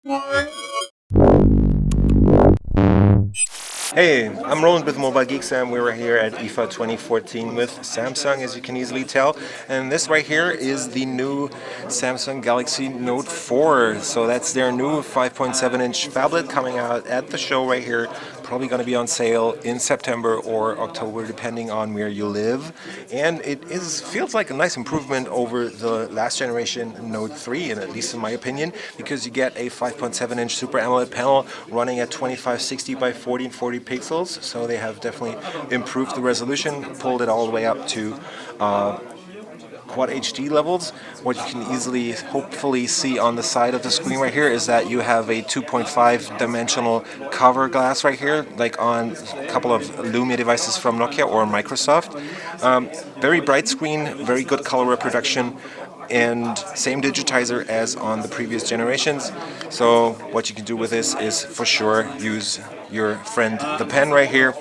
Hey, I'm Roland with Mobile Geek Sam. We were here at IFA 2014 with Samsung, as you can easily tell. And this right here is the new Samsung Galaxy Note 4. So that's their new 5.7-inch phablet coming out at the show right here. Probably going to be on sale in September or October, depending on where you live. And it feels like a nice improvement over the last generation Note 3, and at least in my opinion, because you get a 5.7-inch Super AMOLED panel running at 2560 by 1440 pixels. So they have definitely improved the resolution, pulled it all the way up to Quad HD levels. What you can easily, hopefully, see on the side of the screen right here is that you have a 2.5 dimensional cover glass right here, like on a couple of Lumia devices from Nokia or Microsoft. Very bright screen, very good color reproduction, and same digitizer as on the previous generations. So what you can do with this is for sure use your friend the pen right here.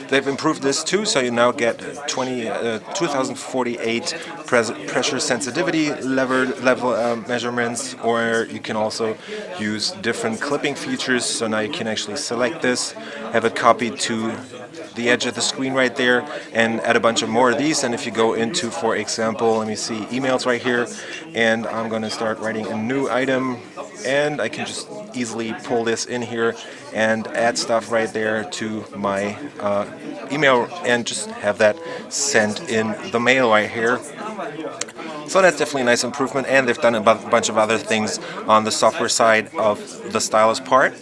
They've improved this too, so you now get 2048 pressure sensitivity level measurements, or you can also use different clipping features. So now you can actually select this, have it copied to the edge of the screen right there, and add a bunch of more of these. And if you go into, for example, let me see, emails right here, and I'm going to start writing a new item, and I can just easily pull this in here and add stuff right there to my email and just have that sent in the mail right here. So that's definitely a nice improvement, and they've done a bunch of other things on the software side of the stylus part.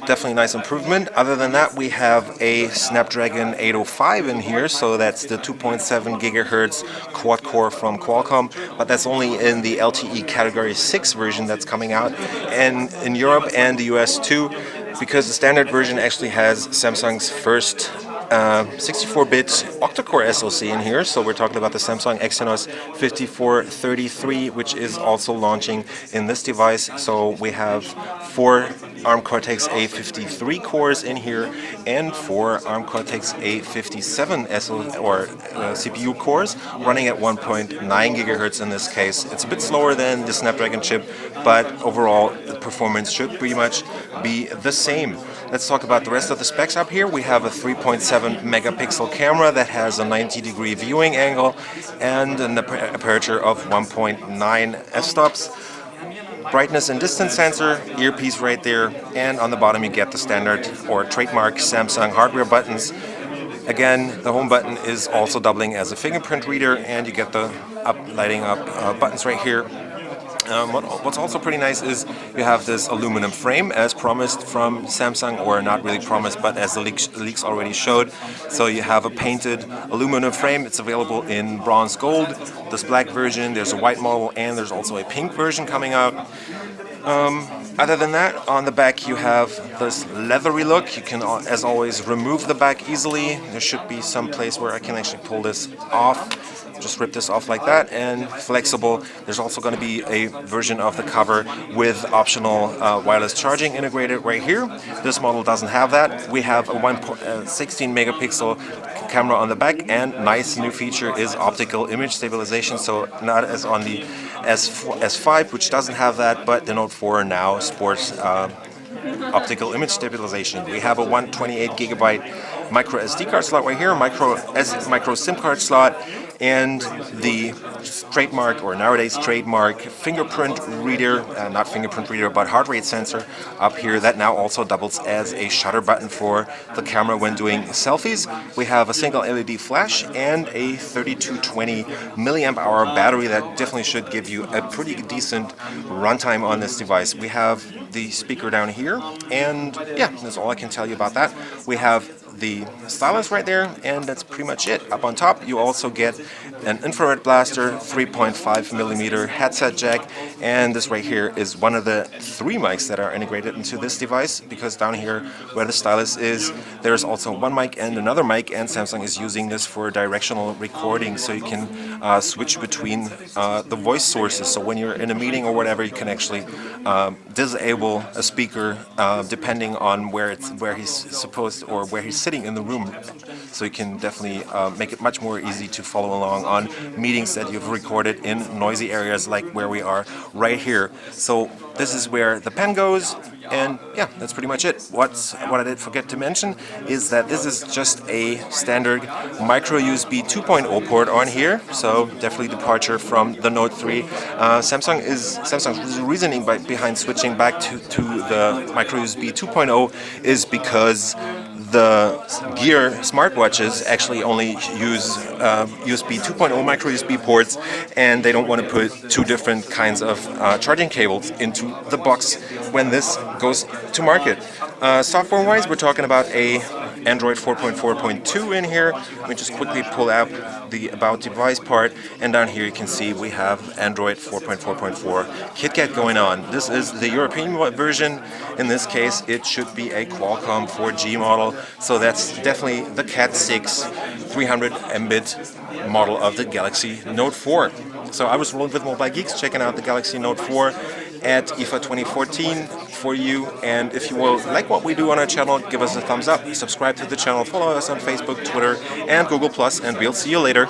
Definitely a nice improvement. Other than that, we have a Snapdragon 805 in here, so that's the 2.7 gigahertz quad core from Qualcomm, but that's only in the LTE Category 6 version that's coming out, and in Europe and the US too, because the standard version actually has Samsung's first 64-bit octa-core SoC in here. So we're talking about the Samsung Exynos 5433, which is also launching in this device. So we have 4 ARM Cortex-A53 cores in here and 4 ARM Cortex-A57 CPU cores running at 1.9 gigahertz in this case. It's a bit slower than the Snapdragon chip, but overall the performance should pretty much be the same. Let's talk about the rest of the specs up here. We have a 3.7 megapixel camera that has a 90-degree viewing angle and an aperture of 1.9 f-stops. Brightness and distance sensor, earpiece right there, and on the bottom you get the standard or trademark Samsung hardware buttons. Again, the home button is also doubling as a fingerprint reader, and you get the lighting up buttons right here. What's also pretty nice is you have this aluminum frame as promised from Samsung, or not really promised, but as the leaks already showed. So you have a painted aluminum frame. It's available in bronze gold, this black version, there's a white model, and there's also a pink version coming out. Other than that, on the back you have this leathery look. You can, as always, remove the back easily. There should be some place where I can actually pull this off. Just rip this off like that, and flexible. There's also going to be a version of the cover with optional wireless charging integrated right here. This model doesn't have that. We have a 16 megapixel camera on the back, and nice new feature is optical image stabilization. So not as on the S5, which doesn't have that, but the Note 4 now sports optical image stabilization. We have a 128 gigabyte micro SD card slot right here, micro SIM card slot, and the trademark, or nowadays trademark, fingerprint reader, not fingerprint reader, but heart rate sensor up here that now also doubles as a shutter button for the camera when doing selfies. We have a single LED flash and a 3220 milliamp hour battery that definitely should give you a pretty decent runtime on this device. We have the speaker down here, and yeah, that's all I can tell you about that. We have the stylus right there, and that's pretty much it. Up on top you also get an infrared blaster, 3.5 millimeter headset jack, and this right here is one of the 3 mics that are integrated into this device, because down here where the stylus is, there's also one mic and another mic, and Samsung is using this for directional recording, so you can switch between the voice sources. So when you're in a meeting or whatever, you can actually disable a speaker depending on where he's supposed, or where he's sitting in the room. So you can definitely make it much more easy to follow along on meetings that you've recorded in noisy areas like where we are right here. So this is where the pen goes. And yeah, that's pretty much it. What I did forget to mention is that this is just a standard micro USB 2.0 port on here, so definitely departure from the Note 3. Samsung's reasoning behind switching back to the micro USB 2.0 is because the Gear smartwatches actually only use USB 2.0 micro USB ports, and they don't want to put two different kinds of charging cables into the box when this goes to market. Software-wise, we're talking about a Android 4.4.2 in here. Let me just quickly pull out the About Device part, and down here you can see we have Android 4.4.4 KitKat going on. This is the European version. In this case, it should be a Qualcomm 4G model, so that's definitely the Cat 6 300 Mbit model of the Galaxy Note 4. So I was rolling with Mobile Geeks, checking out the Galaxy Note 4 at IFA 2014 for you. And if you will like what we do on our channel, give us a thumbs up, subscribe to the channel, follow us on Facebook, Twitter, and Google+, and we'll see you later.